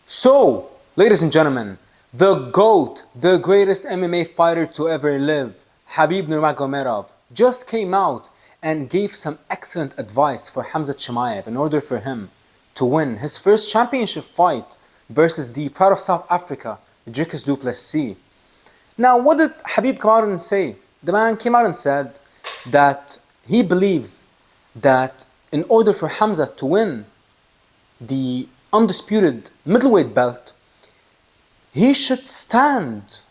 So, ladies and gentlemen, the GOAT, the greatest MMA fighter to ever live, Khabib Nurmagomedov, just came out and gave some excellent advice for Khamzat Chimaev in order for him to win his first championship fight versus the Pride of South Africa, Dricus Du Plessis. Now, what did Khabib come out and say? The man came out and said that he believes that in order for Khamzat to win the undisputed middleweight belt, he should stand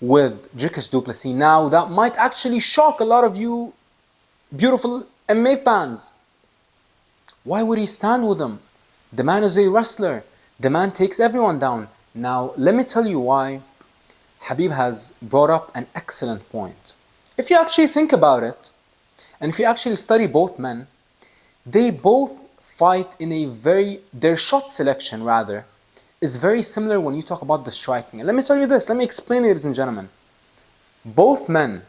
with Dricus Du Plessis. Now, that might actually shock a lot of you beautiful MMA fans. Why would he stand with him? The man is a wrestler. The man takes everyone down. Now, let me tell you why Khabib has brought up an excellent point. If you actually think about it, and if you actually study both men, they both fight in a their shot selection rather, is very similar when you talk about the striking. And let me tell you this, let me explain, ladies and gentlemen. Both men,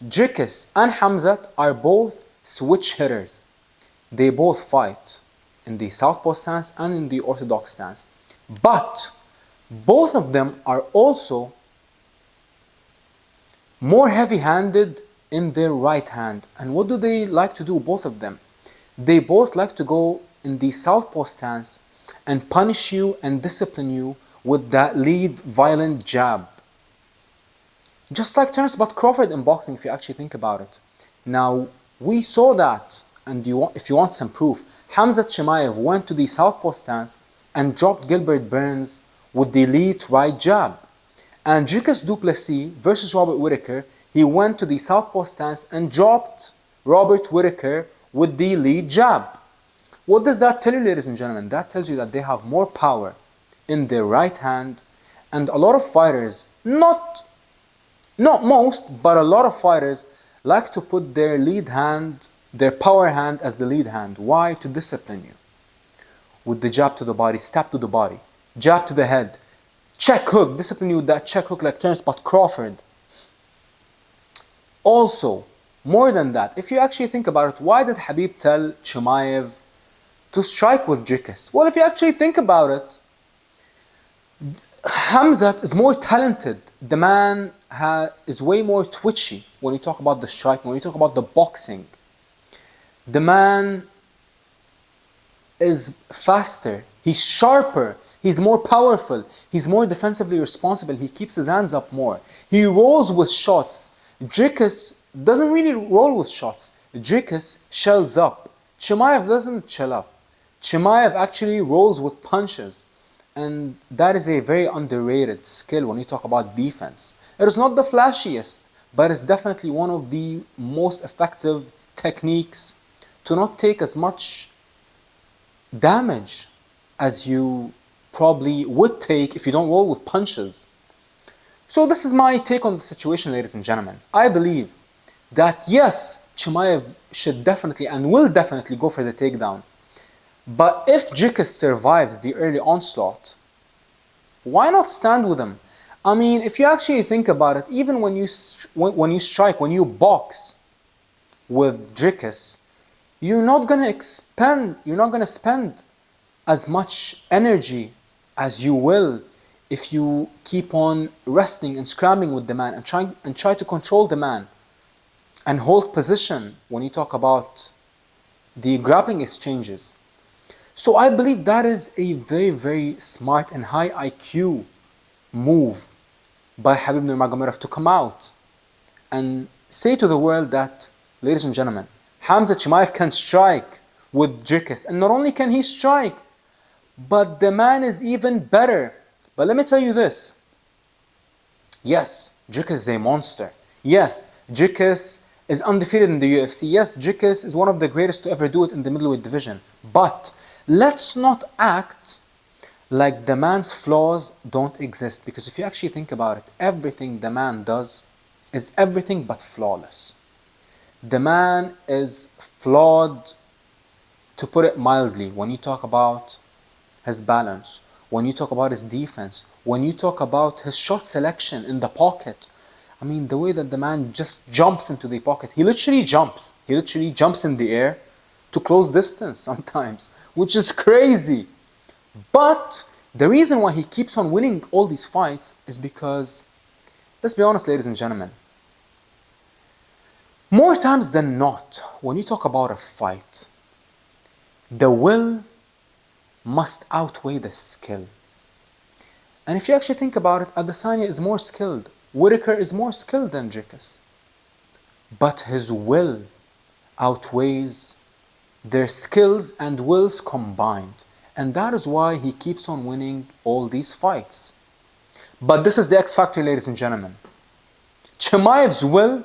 Dricus and Khamzat, are both switch hitters. They both fight in the southpaw stance and in the orthodox stance. But both of them are also more heavy-handed in their right hand. And what do they like to do, both of them? They both like to go in the southpaw stance and punish you and discipline you with that lead violent jab. Just like Terence Crawford in boxing, if you actually think about it. Now, we saw that, and if you want some proof, Khamzat Chimaev went to the southpaw stance and dropped Gilbert Burns with the lead right jab. And Dricus Du Plessis versus Robert Whittaker, he went to the southpaw stance and dropped Robert Whittaker with the lead jab. What does that tell you, ladies and gentlemen? That tells you that they have more power in their right hand, and a lot of fighters, not most, but a lot of fighters like to put their lead hand, their power hand as the lead hand. Why? To discipline you. With the jab to the body, stab to the body, jab to the head, check hook, discipline you with that check hook like Terence Crawford. Also, more than that, if you actually think about it, why did Khabib tell Chimaev to strike with Dricus? Well, if you actually think about it, Khamzat is more talented. The man is way more twitchy when you talk about the striking, when you talk about the boxing. The man is faster, he's sharper, he's more powerful, he's more defensively responsible, he keeps his hands up more. He rolls with shots. Dricus doesn't really roll with shots. Dricus shells up. Chimaev doesn't shell up. Chimaev actually rolls with punches. And that is a very underrated skill when you talk about defense. It is not the flashiest, but it's definitely one of the most effective techniques to not take as much damage as you probably would take if you don't roll with punches. So this is my take on the situation, ladies and gentlemen. I believe that yes, Chimaev should definitely and will definitely go for the takedown. But if Dricus survives the early onslaught, why not stand with him? I mean, if you actually think about it, even when you strike, when you box with Dricus, you're not gonna spend as much energy as you will if you keep on wrestling and scrambling with the man and try to control the man and hold position when you talk about the grappling exchanges. So I believe that is a very, very smart and high IQ move by Khabib Nurmagomedov to come out and say to the world that, ladies and gentlemen, Khamzat Chimaev can strike with Dricus. And not only can he strike, but the man is even better. But let me tell you this. Yes, Dricus is a monster. Yes, Dricus is undefeated in the UFC. Yes, Dricus is one of the greatest to ever do it in the middleweight division. But let's not act like the man's flaws don't exist. Because if you actually think about it, everything the man does is everything but flawless. The man is flawed, to put it mildly, when you talk about his balance, when you talk about his defense, when you talk about his shot selection in the pocket. I mean, the way that the man just jumps into the pocket. He literally jumps. He literally jumps in the air to close distance sometimes, which is crazy. But The reason why he keeps on winning all these fights is because, let's be honest, ladies and gentlemen, more times than not, when you talk about a fight, the will must outweigh the skill. And if you actually think about it, Adesanya is more skilled. Whitaker is more skilled than Dricus. But his will outweighs their skills and wills combined. And that is why he keeps on winning all these fights. But this is the X factor, ladies and gentlemen. Chimaev's will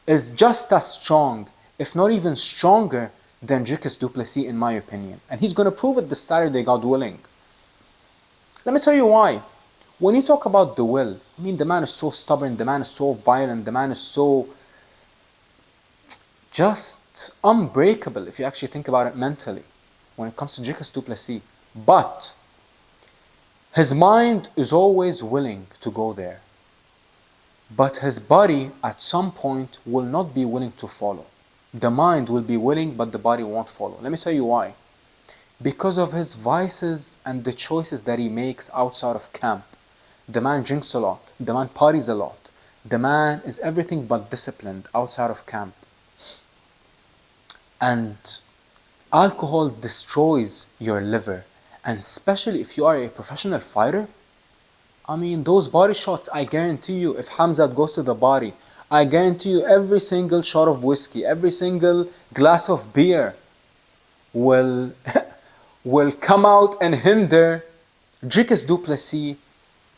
is just as strong, if not even stronger, than Dricus Du Plessis, in my opinion. And he's going to prove it this Saturday, God willing. Let me tell you why. When you talk about the will, I mean, the man is so stubborn, the man is so violent, the man is so just unbreakable, if you actually think about it mentally, when it comes to Dricus Du Plessis. But his mind is always willing to go there. But his body, at some point, will not be willing to follow. The mind will be willing, but the body won't follow. Let me tell you why. Because of his vices and the choices that he makes outside of camp. The man drinks a lot. The man parties a lot. The man is everything but disciplined outside of camp. And alcohol destroys your liver. And especially if you are a professional fighter, I mean, those body shots, I guarantee you, if Khamzat goes to the body, I guarantee you every single shot of whiskey, every single glass of beer will come out and hinder Dricus Du Plessis.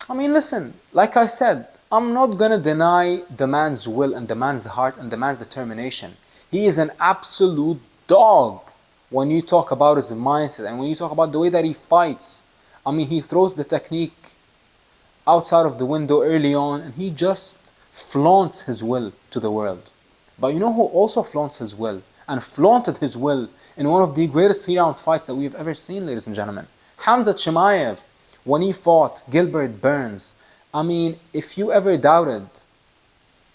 I mean, listen, like I said, I'm not going to deny the man's will and the man's heart and the man's determination. He is an absolute dog when you talk about his mindset and when you talk about the way that he fights. I mean, he throws the technique outside of the window early on and he just flaunts his will to the world. But you know who also flaunts his will and flaunted his will in one of the greatest 3-round fights that we've ever seen, ladies and gentlemen? Khamzat Chimaev, when he fought Gilbert Burns. I mean, if you ever doubted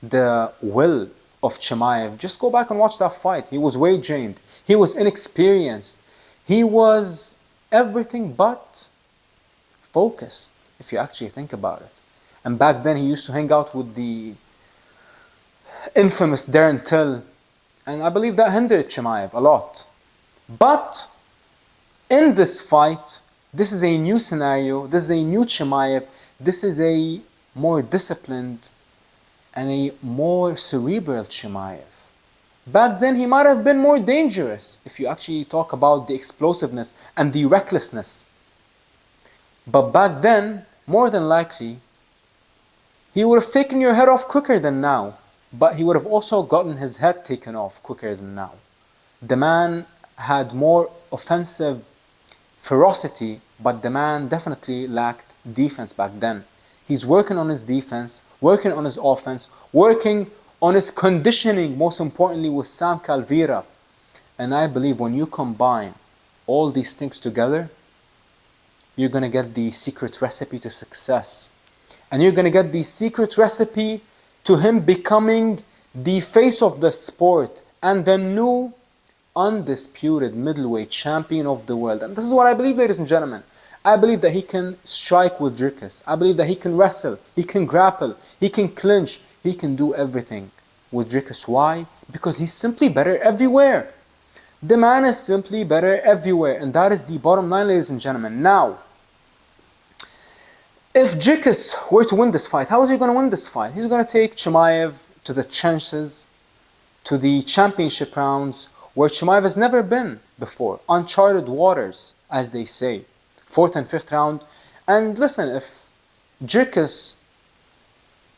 the will of Chimaev, just go back and watch that fight. He was weight gained. He was inexperienced. He was everything but focused, if you actually think about it. And back then, he used to hang out with the infamous Darren Till. And I believe that hindered Chimaev a lot. But in this fight, this is a new scenario. This is a new Chimaev. This is a more disciplined and a more cerebral Chimaev. Back then, he might have been more dangerous if you actually talk about the explosiveness and the recklessness. But back then, more than likely, he would have taken your head off quicker than now. But he would have also gotten his head taken off quicker than now. The man had more offensive ferocity, but the man definitely lacked defense back then. He's working on his defense, working on his offense, working on his conditioning, most importantly with Sam Calvira. And I believe when you combine all these things together, you're going to get the secret recipe to success. And you're going to get the secret recipe to him becoming the face of the sport and the new undisputed middleweight champion of the world. And this is what I believe, ladies and gentlemen. I believe that he can strike with Dricus. I believe that he can wrestle, he can grapple, he can clinch, he can do everything with Dricus. Why? Because he's simply better everywhere. The man is simply better everywhere. And that is the bottom line, ladies and gentlemen. Now, if Dricus were to win this fight, how is he going to win this fight? He's going to take Chimaev to the trenches, to the championship rounds, where Chimaev has never been before. Uncharted waters, as they say. 4th and 5th round. And listen, if Dricus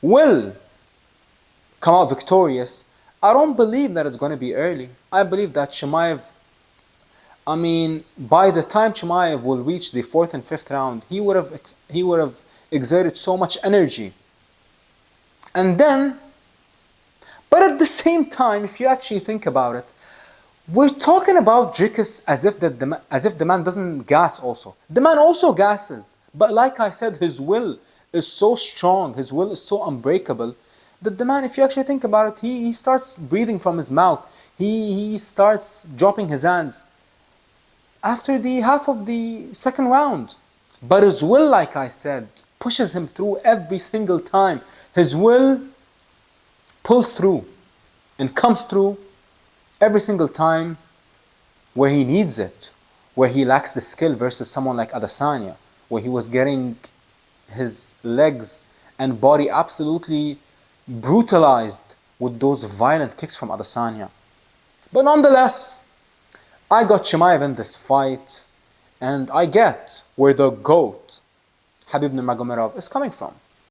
will come out victorious, I don't believe that it's going to be early. I believe that Chimaev, I mean, by the time Chimaev will reach the 4th and 5th round, he would have exerted so much energy. And then, but at the same time, if you actually think about it, we're talking about Dricus as if the man doesn't gas also. The man also gasses. But like I said, his will is so strong, his will is so unbreakable, that the man, if you actually think about it, he starts breathing from his mouth. He starts dropping his hands after the half of the second round. But his will, like I said, pushes him through every single time. His will pulls through and comes through every single time where he needs it, where he lacks the skill versus someone like Adesanya, where he was getting his legs and body absolutely brutalized with those violent kicks from Adesanya. But nonetheless, I got Chimaev in this fight, and I get where the GOAT, Khabib Nurmagomedov, is coming from.